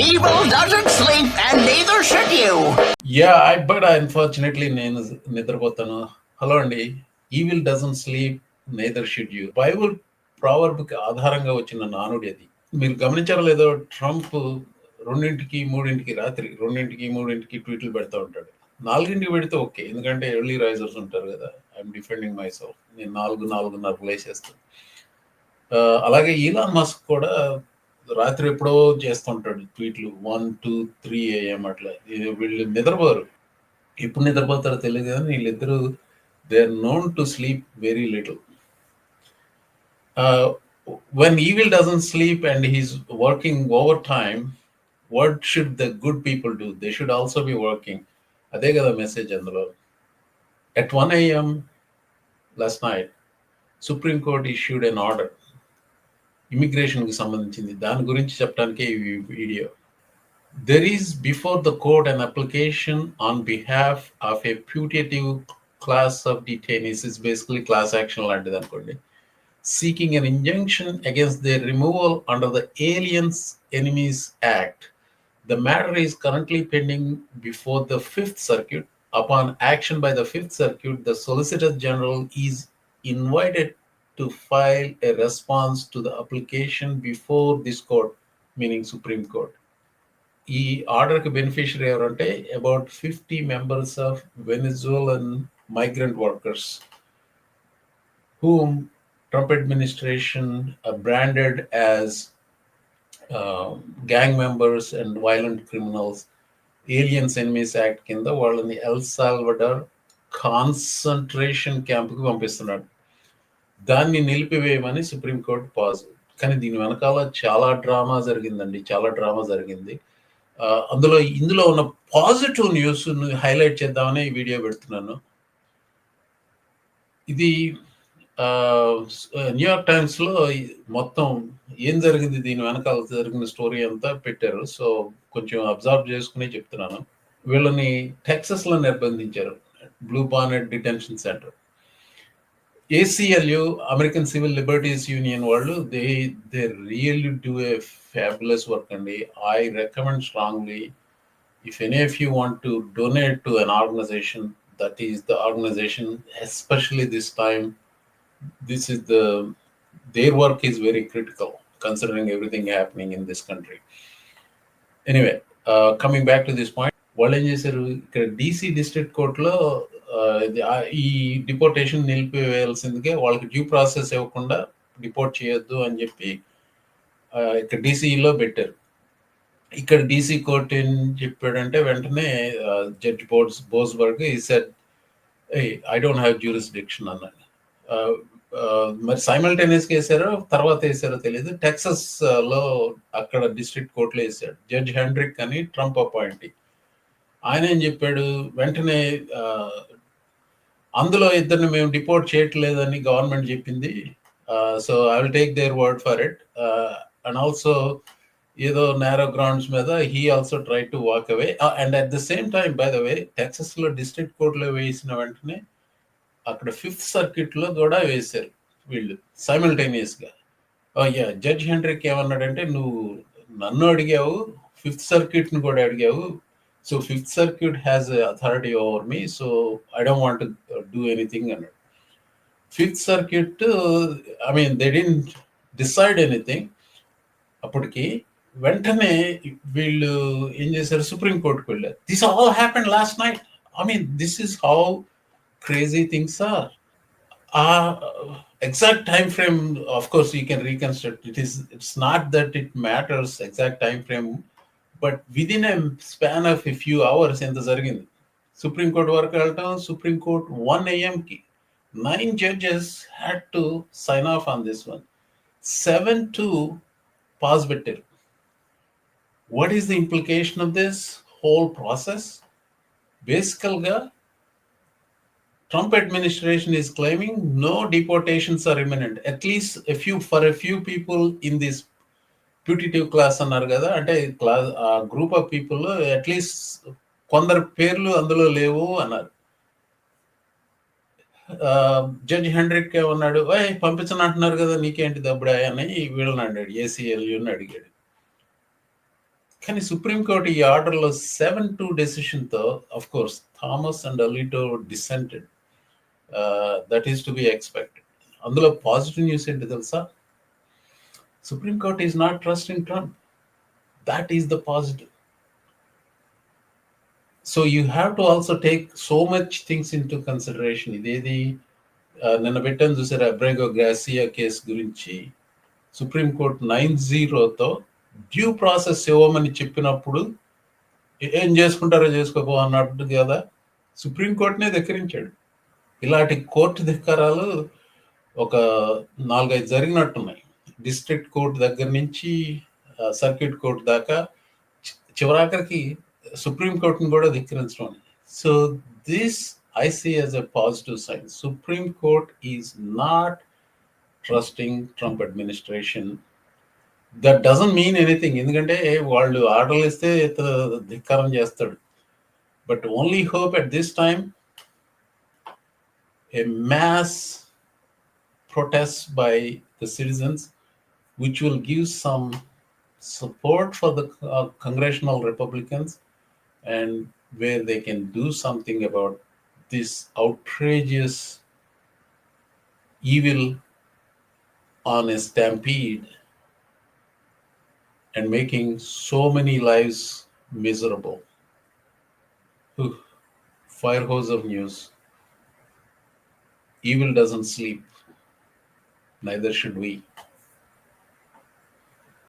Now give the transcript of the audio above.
Evil doesn't sleep and neither should you. But unfortunately నేను నిద్రపోతాను. Hello అండి. Evil doesn't sleep neither should you. Bible ప్రావర్బ్కి ఆధారంగా వచ్చిన నానుడి అది. మీరు గమనించారో లేదో, ట్రంప్ 2ంటికి 3ంటికి రాత్రి 2ంటికి 3ంటికి ట్వీట్లు పెడతా ఉంటాడు. 4ంటికి పెడితే ఓకే, ఎందుకంటే ఎర్లీ రైజర్స్ ఉంటారు కదా. I'm defending my self. నేను 4:30 లేచేస్తాను. అలాగే ఈలాన్ మస్క్ కూడా రాత్రి ఎప్పుడో చేస్తుంటాడు ట్వీట్లు 1, 2, 3 AM అట్లా. వీళ్ళు నిద్రపోరు. ఎప్పుడు నిద్రపోతారో తెలియదు కానీ వీళ్ళిద్దరూ they are known to sleep very little. when evil doesn't sleep and he's working overtime, what should the good people do? They should also be working. అదే కదా మెసేజ్ అందులో. At 1 AM last night, Supreme Court issued an order. ఇమిగ్రేషన్కి సంబంధించింది. దాని గురించి చెప్పడానికే ఈ video. There is before the court an application on behalf of a putative class of detainees. Is basically class action లాంటిది అనుకోండి. Seeking an injunction against their removal under the Aliens Enemies Act. The matter is currently pending before the Fifth Circuit. Upon action by the Fifth Circuit, the Solicitor General is invited to file a response to the application before this court, meaning Supreme Court. ఈ ఆర్డర్కి beneficiary ఎవరంటే about 50 members of Venezuelan migrant workers whom Trump administration branded as gang members and violent criminals. Aliens Enemies Act కింద వాళ్ళని El Salvador concentration క్యాంప్కి పంపిస్తున్నాడు. దాన్ని నిలిపివేయమని supreme court pause. కానీ దీని వెనకాల చాలా డ్రామా జరిగింది. ఇందులో ఉన్న పాజిటివ్ న్యూస్ హైలైట్ చేద్దామని ఈ వీడియో పెడుతున్నాను. ఇది న్యూయార్క్ టైమ్స్లో మొత్తం ఏం జరిగింది, దీని వెనకాల జరిగిన స్టోరీ అంతా పెట్టారు. సో కొంచెం అబ్జర్వ్ చేసుకుని చెప్తున్నాను. వీళ్ళని టెక్సస్లో నిర్బంధించారు, blue bonnet detention center. ACLU, American Civil Liberties Union వాళ్ళు they really do a fabulous work అండి. I recommend strongly, if any of you want to donate to an organization, that is the organization, especially this time, their work is very critical considering everything happening in this country. Anyway, coming back to this point, వాళ్ళు ఏం చేశారు, ఇక్కడ DC district కోర్టులో ఈ deportation నిలిపివేయాల్సిందిగా వాళ్ళకి due process ఇవ్వకుండా deport చేయొద్దు అని చెప్పి ఇక్కడ DCలో పెట్టారు. ఇక్కడ DC కోర్టు ఏం చెప్పాడంటే వెంటనే జడ్జ్ బోస్బర్గ్ ఈ said, I don't have jurisdiction అన్నాడు. మరి సైమల్టేనియస్గా వేసారో తర్వాత వేసారో తెలియదు. టెక్సస్ లో అక్కడ డిస్ట్రిక్ట్ కోర్టులో వేసాడు జడ్జ్ హెండ్రిక్ అని, ట్రంప్ అపాయింటీ. ఆయన ఏం చెప్పాడు, వెంటనే అందులో ఇద్దరిని మేము డిపోర్ట్ చేయట్లేదని గవర్నమెంట్ చెప్పింది, so I will take their word for it. And also ఏదో నేరో గ్రౌండ్స్ మీద he also try to walk away. And at the same time, by the way, టెక్సస్లో డిస్ట్రిక్ట్ కోర్టులో వేసిన వెంటనే అక్కడ 5th సర్క్యూట్లో కూడా వేశారు వీళ్ళు సైమల్టేనియస్గా. జడ్జ్ హెండ్రిక్ ఏమన్నాడంటే, నువ్వు నన్ను అడిగావు, 5th సర్క్యూట్ని కూడా అడిగావు, so 5th circuit has authority over me, so I don't want to do anything on it. 5th circuit, I mean, they didn't decide anything. అప్పటికి వెంటనే వీళ్ళు ఏం చేశారు, సుప్రీం కోర్టుకు వెళ్ళారు. This all happened last night. I mean, this is how crazy things are. Exact time frame, of course, you can reconstruct. It's not that it matters exact time frame, but within a span of a few hours ఎంత జరిగింది. Supreme court వరకు వెళ్ళటం, supreme court 1 AM-కి 9 judges had to sign off on this one. 7-2 pass పెట్టారు. What is the implication of this whole process? Basically, Trump administration is claiming no deportations are imminent. At least for a few people in this putative class అన్నారు కదా, అంటే class group of people at least కొందరు పేర్లు అందులో లేవు అన్నారు. Judge Hendrik ఏమన్నాడు, పంపించను అంటున్నారు కదా, నీకేంటి దబ్బుడా అని వీళ్ళని అడిగాడు, ACLUని అడిగాడు. కానీ సుప్రీంకోర్టు ఈ ఆర్డర్లో 7-2 డెసిషన్తో of course Thomas and Alito dissented, that is to be expected. అందులో పాజిటివ్ న్యూస్ ఏంటి తెలుసా? Supreme court is not trusting Trump. That is the positive. So you have to also take so much things in to consideration. ఇదేది నిన్న పెట్టాను చూసారు, Abrego Garcia case గురించి. Supreme court 9-0తో due process ఇవ్వమని చెప్పినప్పుడు ఏం చేసుకుంటారో చేసుకోపో అన్నట్టు కదా సుప్రీంకోర్టునే ధిక్కరించాడు. ఇలాంటి కోర్టు ధిక్కారాలు ఒక 4-5 జరిగినట్టున్నాయి. డిస్ట్రిక్ట్ కోర్టు దగ్గర నుంచి సర్క్యూట్ కోర్టు దాకా, చివరాఖరికి సుప్రీంకోర్టును కూడా ధిక్కరించడం. So this I see as a positive sign. Supreme Court is not trusting Trump administration. That doesn't mean anything. ఎందుకంటే వాళ్ళు ఆర్డర్లు ఇస్తే ధిక్కారం చేస్తాడు. But only hope at this time, a mass protest by the citizens, which will give some support for the congressional Republicans, and where they can do something about this outrageous evil on a stampede and making so many lives miserable. Fire hose of news. Evil doesn't sleep. Neither should we.